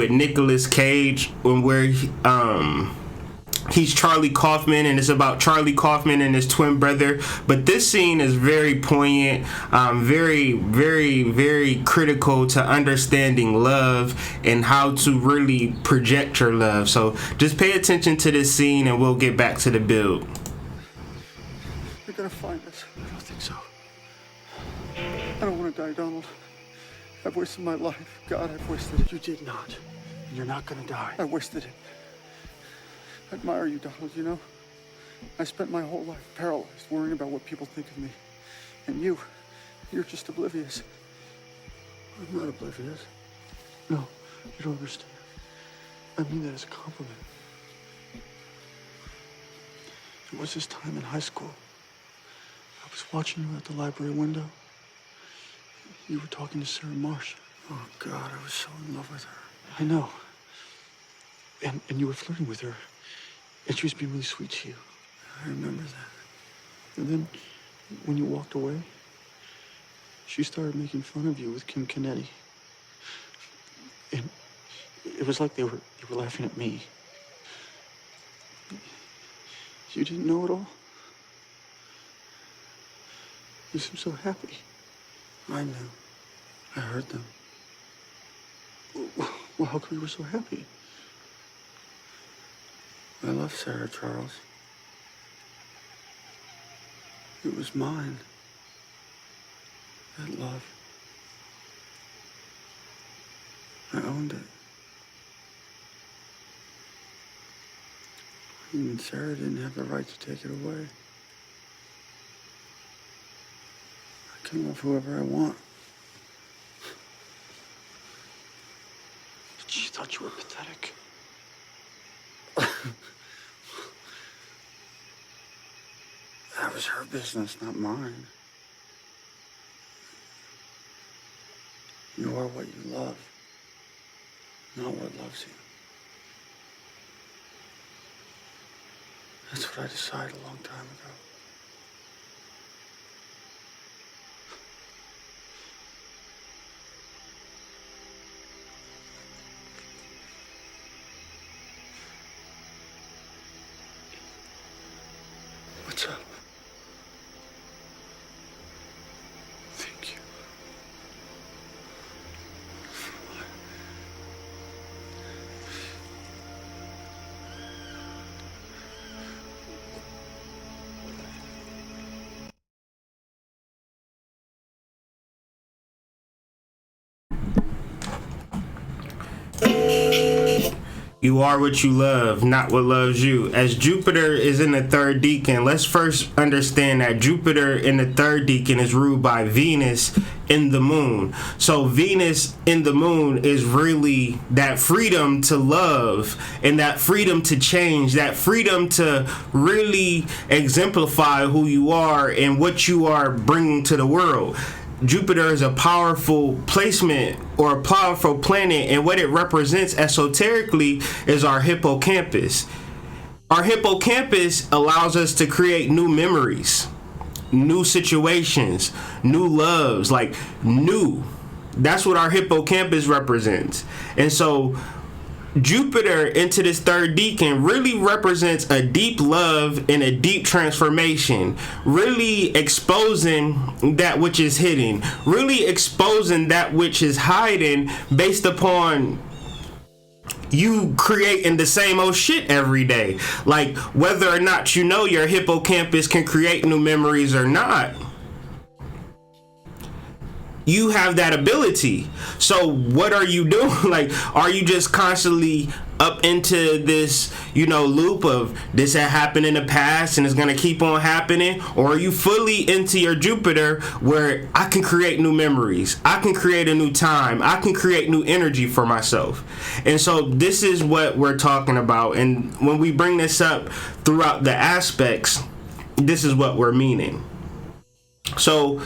with Nicolas Cage, where he's Charlie Kaufman, and it's about Charlie Kaufman and his twin brother. But this scene is very poignant, very, very, very critical to understanding love and how to really project your love. So just pay attention to this scene and we'll get back to the build. You're gonna find us. I don't think so. I don't want to die, Donald. I've wasted my life. God, I've wasted it. You did not. And you're not gonna die. I wasted it. I admire you, Donald, you know? I spent my whole life paralyzed, worrying about what people think of me. And you're just oblivious. I'm not oblivious. No, you don't understand. I mean that as a compliment. It was this time in high school. I was watching you at the library window. You were talking to Sarah Marsh. Oh, God, I was so in love with her. I know. And you were flirting with her. And she was being really sweet to you. I remember that. And then, when you walked away, she started making fun of you with Kim Kennedy. And it was like they were laughing at me. You didn't know it all? You seemed so happy. I knew. I heard them. Well, how come you were so happy? I love Sarah, Charles. It was mine. That love. I owned it. Even Sarah didn't have the right to take it away. I can love whoever I want. But she thought you were pathetic. That was her business, not mine. You are what you love, not what loves you. That's what I decided a long time ago. What's up? Thank you. You are what you love, not what loves you. As Jupiter is in the third decan, let's first understand that Jupiter in the third decan is ruled by Venus in the moon. So Venus in the moon is really that freedom to love and that freedom to change, that freedom to really exemplify who you are and what you are bringing to the world. Jupiter is a powerful placement or a powerful planet, and what it represents esoterically is our hippocampus. Our hippocampus allows us to create new memories, new situations, new loves, like new. That's what our hippocampus represents. And so Jupiter into this third decan really represents a deep love and a deep transformation, really exposing that which is hidden, really exposing that which is hiding based upon you creating the same old shit every day. Like whether or not you know your hippocampus can create new memories or not, you have that ability. So what are you doing? Like, are you just constantly up into this, loop of this had happened in the past and it's going to keep on happening? Or are you fully into your Jupiter where I can create new memories, I can create a new time, I can create new energy for myself? And so this is what we're talking about. And when we bring this up throughout the aspects, this is what we're meaning. So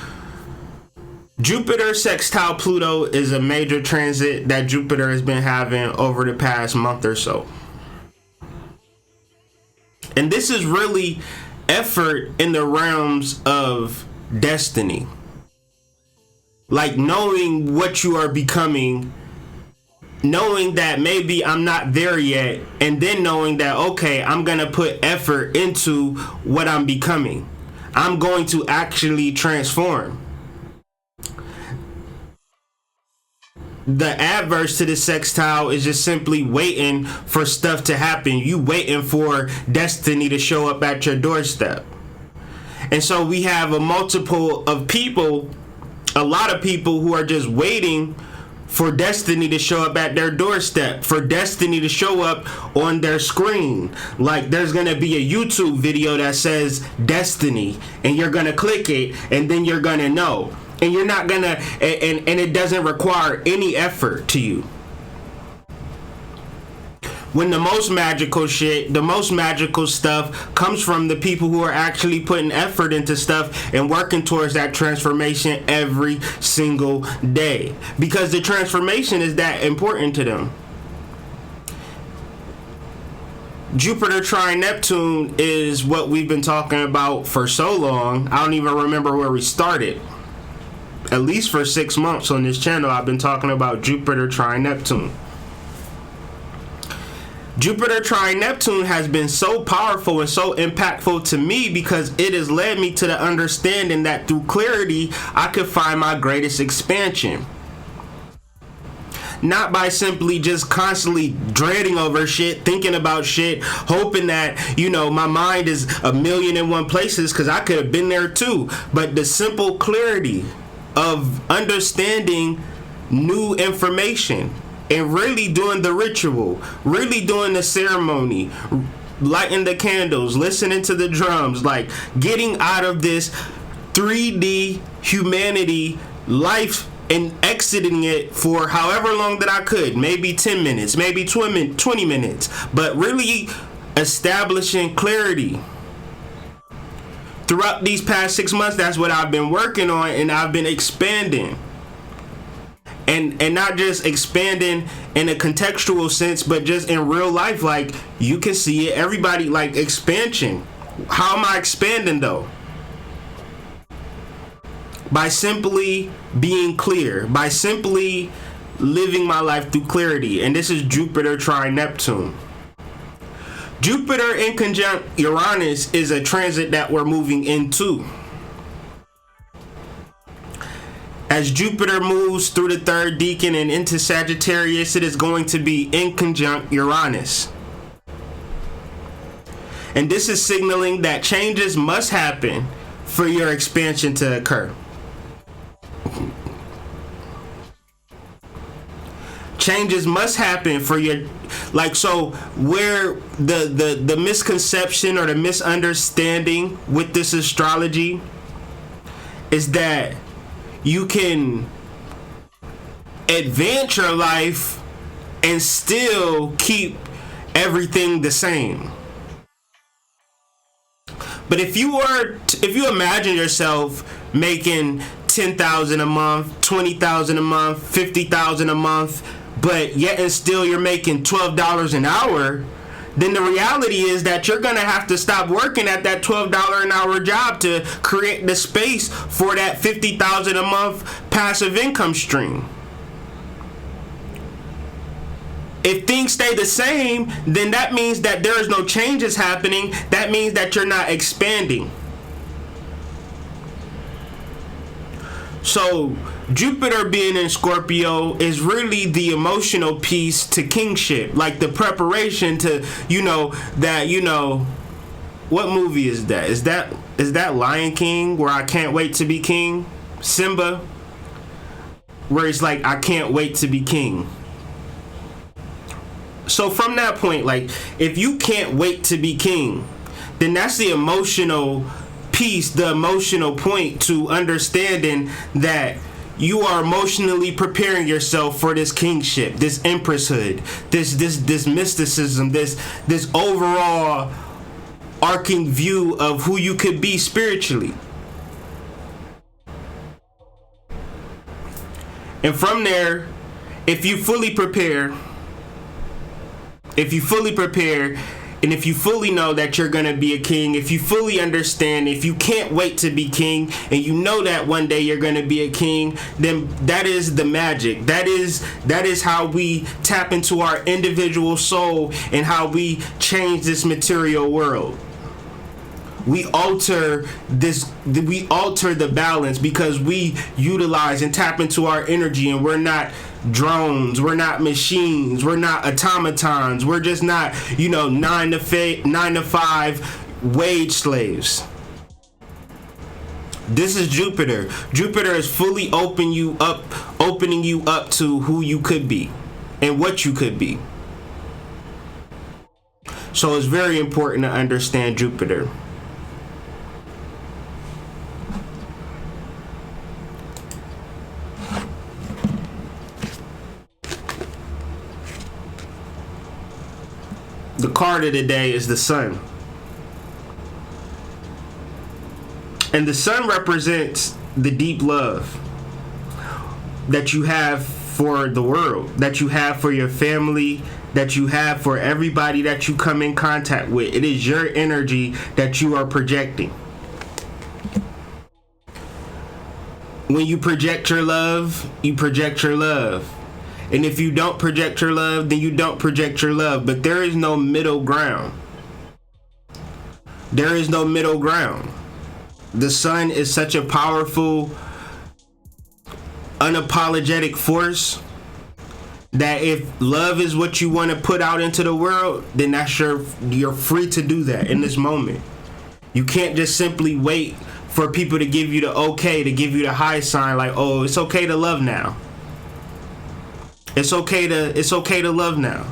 Jupiter sextile Pluto is a major transit that Jupiter has been having over the past month or so. And this is really effort in the realms of destiny. Like knowing what you are becoming knowing that maybe I'm not there yet, and then knowing that, okay, I'm gonna put effort into what I'm becoming. I'm going to actually transform. The adverse to the sextile is just simply waiting for stuff to happen. You waiting for destiny to show up at your doorstep. And so we have a multiple of people, a lot of people who are just waiting for destiny to show up at their doorstep, for destiny to show up on their screen. Like there's gonna be a YouTube video that says destiny, and you're gonna click it, and then you're gonna know. And you're not gonna, and it doesn't require any effort to you. When the most magical shit, the most magical stuff comes from the people who are actually putting effort into stuff and working towards that transformation every single day. Because the transformation is that important to them. Jupiter trine Neptune is what we've been talking about for so long. I don't even remember where we started. At least for 6 months on this channel, I've been talking about Jupiter trine Neptune. Jupiter trine Neptune has been so powerful and so impactful to me because it has led me to the understanding that through clarity, I could find my greatest expansion. Not by simply just constantly dreading over shit, thinking about shit, hoping that, you know, my mind is a million and one places, because I could have been there too. But the simple clarity of understanding new information and really doing the ritual, really doing the ceremony, lighting the candles, listening to the drums, like getting out of this 3D humanity life and exiting it for however long that I could, maybe 10 minutes, maybe 20 minutes, but really establishing clarity. Throughout these past 6 months, that's what I've been working on, and I've been expanding. And not just expanding in a contextual sense, but just in real life. Like, you can see it. Everybody, like, expansion. How am I expanding, though? By simply being clear. By simply living my life through clarity. And this is Jupiter trine Neptune. Jupiter in conjunct Uranus is a transit that we're moving into. As Jupiter moves through the third decan and into Sagittarius, it is going to be in conjunct Uranus. And this is signaling that changes must happen for your expansion to occur. Changes must happen for your, like, so where the misconception or the misunderstanding with this astrology is that you can advance your life and still keep everything the same. But if you imagine yourself making $10,000 a month, $20,000 a month, $50,000 a month, but yet and still you're making $12 an hour, then the reality is that you're gonna have to stop working at that $12 an hour job to create the space for that $50,000 a month passive income stream. If things stay the same, then that means that there is no changes happening. That means that you're not expanding. So Jupiter being in Scorpio is really the emotional piece to kingship, like the preparation to, what movie is that? Is that Lion King, where I can't wait to be king? Simba, where it's like, I can't wait to be king. So from that point, like, if you can't wait to be king, then that's the emotional piece, the emotional point to understanding that you are emotionally preparing yourself for this kingship, this empresshood, this mysticism, this overall arcing view of who you could be spiritually. And from there, if you fully prepare, And if you fully know that you're going to be a king, if you fully understand, if you can't wait to be king, and you know that one day you're going to be a king, then that is the magic. That is how we tap into our individual soul and how we change this material world. We alter the balance because we utilize and tap into our energy, and we're not drones, we're not machines, we're not automatons, we're just not 9 to 5 wage slaves. This is Jupiter. Jupiter is fully opening you up to who you could be and what you could be. So it's very important to understand Jupiter. The card of the day is the sun. And the sun represents the deep love that you have for the world, that you have for your family, that you have for everybody that you come in contact with. It is your energy that you are projecting. When you project your love, you project your love. And if you don't project your love, then you don't project your love. But there is no middle ground. There is no middle ground. The sun is such a powerful, unapologetic force that if love is what you want to put out into the world, then you're free to do that in this moment. You can't just simply wait for people to give you the okay, to give you the high sign, like, oh, it's okay to love now. It's okay to love now.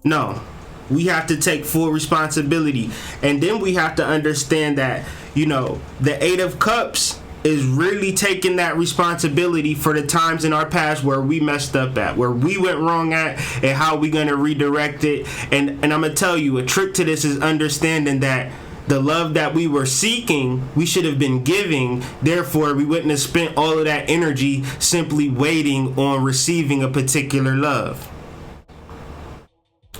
No, we have to take full responsibility. And then we have to understand that, the 8 of Cups is really taking that responsibility for the times in our past where we messed up at, where we went wrong at, and how we going to redirect it. And I'm going to tell you, a trick to this is understanding that the love that we were seeking, we should have been giving. Therefore, we wouldn't have spent all of that energy simply waiting on receiving a particular love.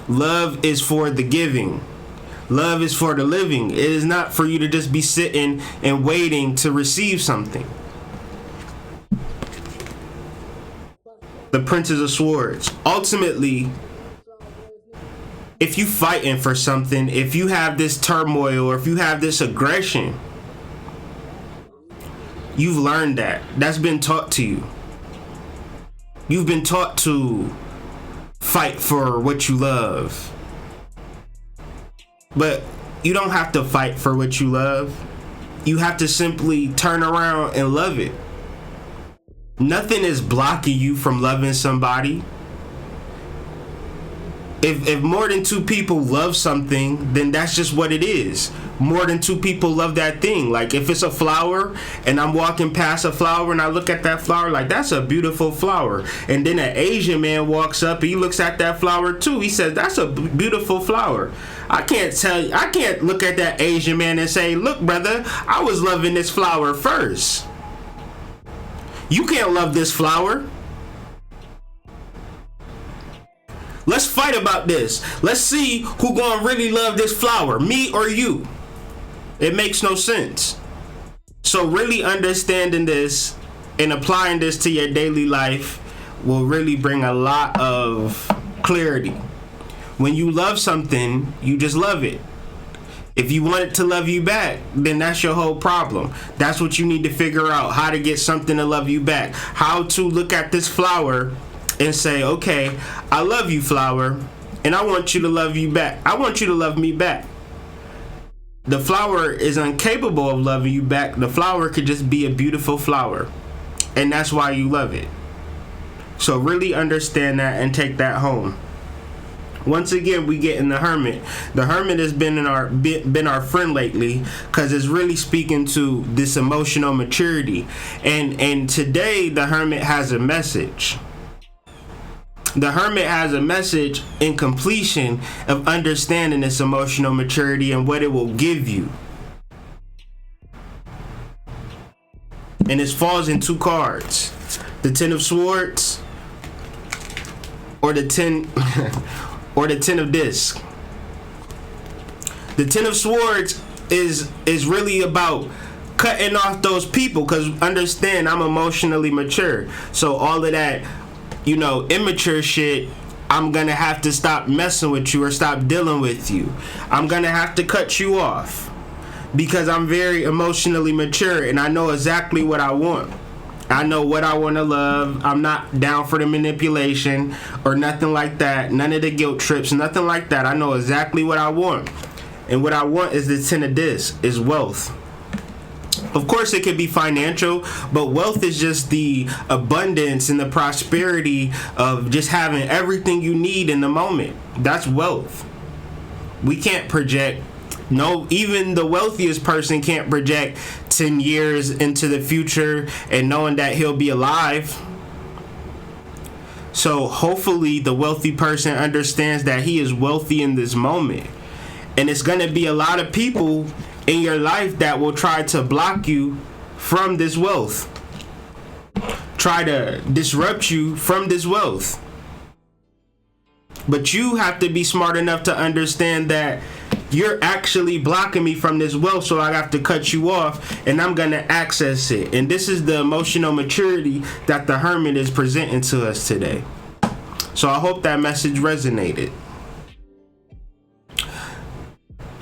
Love is for the giving. Love is for the living. It is not for you to just be sitting and waiting to receive something. The Princess of Swords. Ultimately, if you fighting for something, if you have this turmoil, or if you have this aggression, you've learned that. That's been taught to you. You've been taught to fight for what you love. But you don't have to fight for what you love. You have to simply turn around and love it. Nothing is blocking you from loving somebody. If more than 2 people love something, then that's just what it is. More than 2 people love that thing. Like if it's a flower and I'm walking past a flower and I look at that flower like, that's a beautiful flower. And then an Asian man walks up, he looks at that flower too. He says, that's a beautiful flower. I can't look at that Asian man and say, look, brother, I was loving this flower first. You can't love this flower. Let's fight about this. Let's see who gonna really love this flower, me or you. It makes no sense. So really understanding this and applying this to your daily life will really bring a lot of clarity. When you love something, you just love it. If you want it to love you back, then that's your whole problem. That's what you need to figure out, how to get something to love you back. How to look at this flower and say, okay, I love you, flower, and I want you to love you back. I want you to love me back. The flower is incapable of loving you back. The flower could just be a beautiful flower, and that's why you love it. So really understand that and take that home. Once again, we get in the Hermit. The Hermit has been our friend lately because it's really speaking to this emotional maturity. And today, the Hermit has a message. The Hermit has a message in completion of understanding this emotional maturity and what it will give you. And it falls in 2 cards. The 10 of Swords or the 10 or the 10 of Discs. The Ten of Swords is really about cutting off those people, because understand, I'm emotionally mature. So all of that, immature shit, I'm gonna have to stop messing with you or stop dealing with you. I'm gonna have to cut you off because I'm very emotionally mature and I know exactly what I want. I know what I want to love. I'm not down for the manipulation or nothing like that. None of the guilt trips, nothing like that. I know exactly what I want. And what I want is the Ten of Discs, is wealth. Of course, it could be financial, but wealth is just the abundance and the prosperity of just having everything you need in the moment. That's wealth. We can't project. No, even the wealthiest person can't project 10 years into the future and knowing that he'll be alive. So hopefully the wealthy person understands that he is wealthy in this moment. And it's going to be a lot of people in your life that will try to block you from this wealth. Try to disrupt you from this wealth. But you have to be smart enough to understand that you're actually blocking me from this wealth, so I have to cut you off and I'm going to access it. And this is the emotional maturity that the Hermit is presenting to us today. So I hope that message resonated.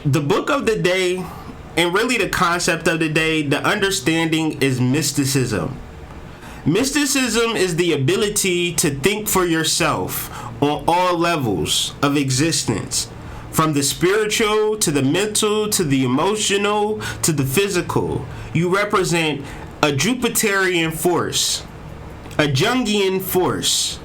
The book of the day, and really the concept of the day, the understanding is mysticism. Mysticism is the ability to think for yourself on all levels of existence, from the spiritual to the mental to the emotional to the physical. You represent a Jupiterian force, a Jungian force.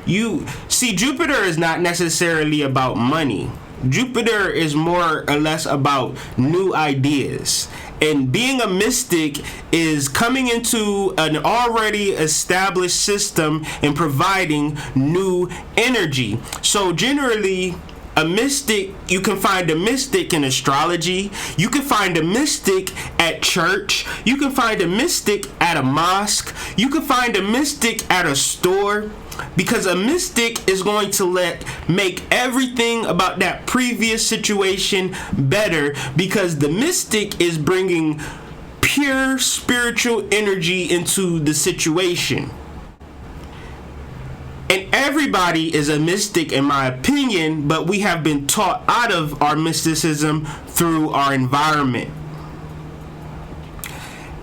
You see, Jupiter is not necessarily about money. Jupiter is more or less about new ideas. And being a mystic is coming into an already established system and providing new energy. So generally, a mystic, you can find a mystic in astrology. You can find a mystic at church. You can find a mystic at a mosque. You can find a mystic at a store. Because a mystic is going to make everything about that previous situation better, because the mystic is bringing pure spiritual energy into the situation. And everybody is a mystic in my opinion, but we have been taught out of our mysticism through our environment.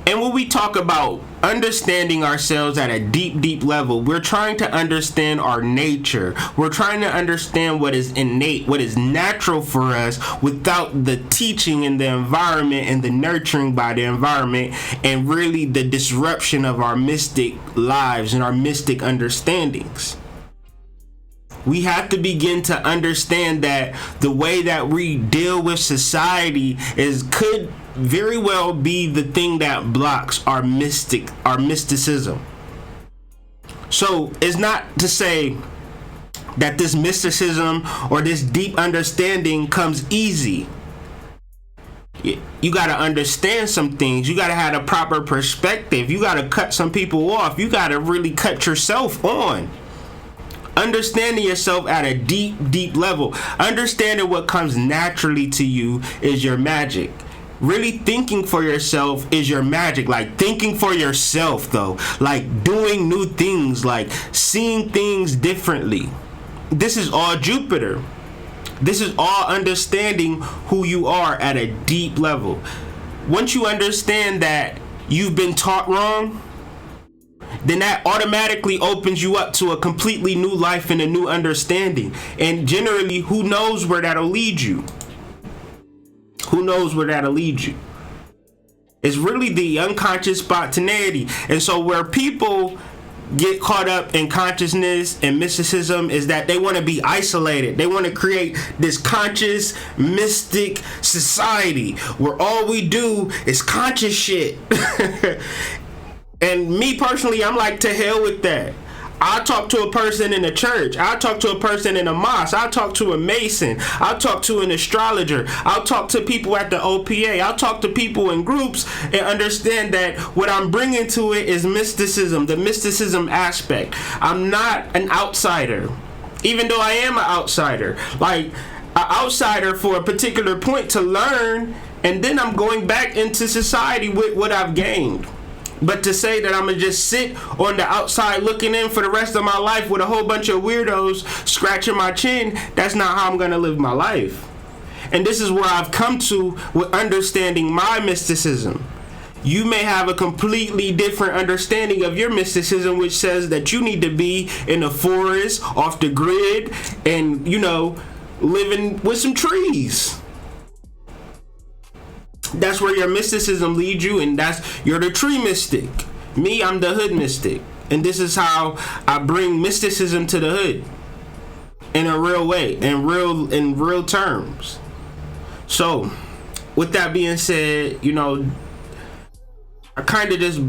And when we talk about understanding ourselves at a deep, deep level, we're trying to understand our nature. We're trying to understand what is innate, what is natural for us without the teaching in the environment and the nurturing by the environment, and really the disruption of our mystic lives and our mystic understandings. We have to begin to understand that the way that we deal with society could very well be the thing that blocks our mysticism. So it's not to say that this mysticism or this deep understanding comes easy. You got to understand some things. You got to have a proper perspective. You got to cut some people off. You got to really cut yourself on. Understanding yourself at a deep, deep level. Understanding what comes naturally to you is your magic. Really thinking for yourself is your magic. Like thinking for yourself though. Like doing new things. Like seeing things differently. This is all Jupiter. This is all understanding who you are at a deep level. Once you understand that you've been taught wrong, then that automatically opens you up to a completely new life and a new understanding. And generally, who knows where that'll lead you? Who knows where that'll lead you? It's really the unconscious spontaneity. And so where people get caught up in consciousness and mysticism is that they want to be isolated. They want to create this conscious mystic society where all we do is conscious shit. And me personally, I'm like, to hell with that. I'll talk to a person in a church. I'll talk to a person in a mosque. I'll talk to a mason. I'll talk to an astrologer. I'll talk to people at the OPA. I'll talk to people in groups and understand that what I'm bringing to it is mysticism, the mysticism aspect. I'm not an outsider, even though I am an outsider. Like, outsider for a particular point to learn, and then I'm going back into society with what I've gained. But to say that I'm gonna just sit on the outside looking in for the rest of my life with a whole bunch of weirdos scratching my chin, that's not how I'm gonna live my life. And this is where I've come to with understanding my mysticism. You may have a completely different understanding of your mysticism, which says that you need to be in the forest, off the grid, and, you know, living with some trees. That's where your mysticism leads you, and you're the tree mystic. Me, I'm the hood mystic, and this is how I bring mysticism to the hood in a real way, in real terms. So, with that being said, you know, I kind of just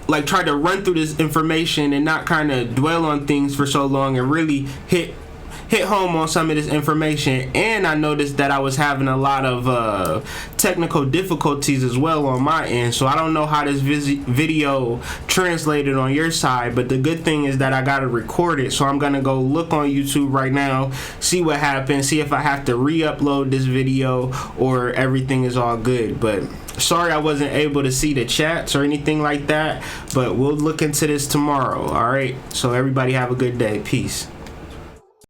like try to run through this information and not kind of dwell on things for so long and really hit home on some of this information. And I noticed that I was having a lot of technical difficulties as well on my end, so I don't know how this video translated on your side, but the good thing is that I got it recorded, so I'm gonna go look on YouTube right now, see what happened, see if I have to re-upload this video or everything is all good. But sorry I wasn't able to see the chats or anything like that, but we'll look into this tomorrow. All right, so everybody have a good day. Peace.